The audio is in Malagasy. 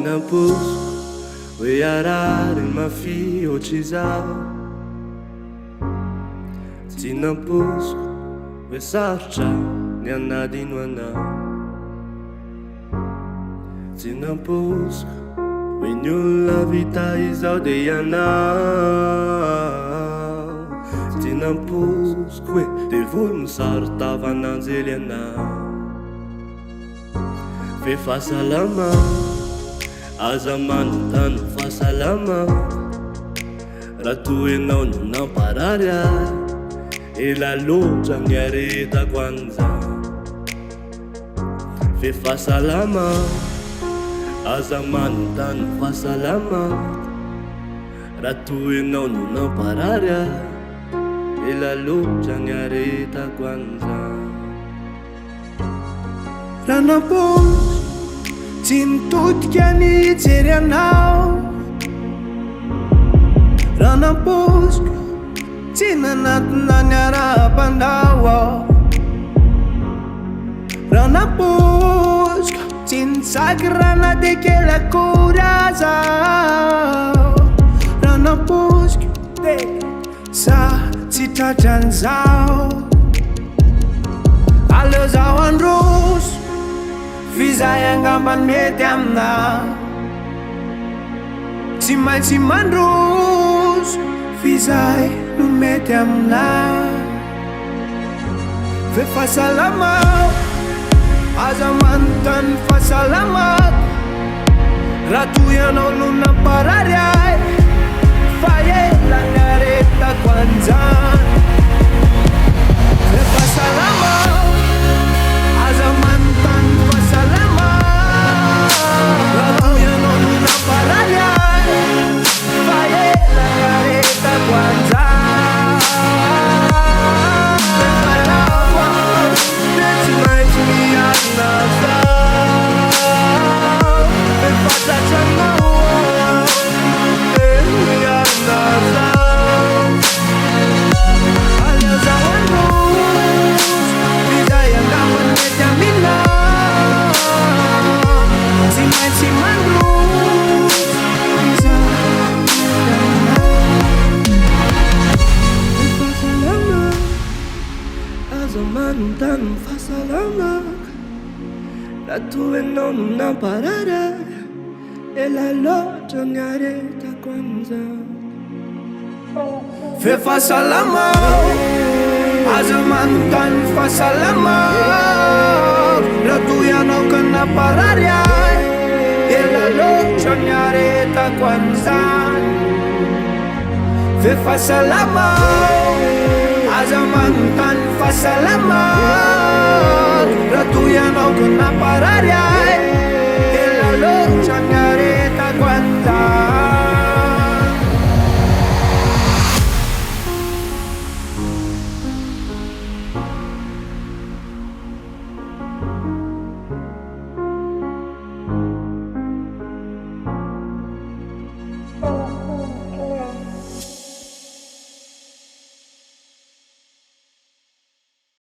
namposo hoe arariny mafy ohatry izao. Tsy namposiko hoe sarotra ny anadino anao. Tsy namposiko hoe ny olona vita izao de ianao. Tsy namposiko hoe devolo misaro tavan'anjely anao. Efa salama aza manontany fahasalama. Raha toa ianao no namparary ahy, ela loatra ny aretako an'izao. Efa salama aza manontany fahasalama. Raha toa ianao no namparary ahy, ela loatra ny aretako an'izao. Raha namposy tsy nitodika ny hijery anao. Raha namposiko tsy nanatina ny ara-pandao. Raha namposiko tsy nitsaky rana de kely akory aza. Raha namposiko de za tsy tratran'izao. Aleo zaho androso fizay angambany mety amina. Tsy maintsy mandroso fizay no mety amina. Efa salama aza manontany fahasalamako. Raha toa ianao no namparary ahy, fa ela ny aretako an'izany. Efa salama aza manontany fahasalama. Raha toa ianao no namparary ahy, fa ela ny aretako an'izany. Efa lava de tsy maintsy miarina zaho. Efa tratranao de miarina zaho. Aleo zaho androso fizay angambany mety amina. Tsy maintsy mandroso fizay mety amina. Efa salama aza manontany fahasalamako. Raha toa ianao no namparary ahy, ela loatra ny aretako an'izao. Efa salama aza manontany fahasalamako. Raha toa ianao ka namparary ahy, ela loatra ny aretako an'izany. Efa salama aza manontany fahasalamako. Raha toa ianao ka namparary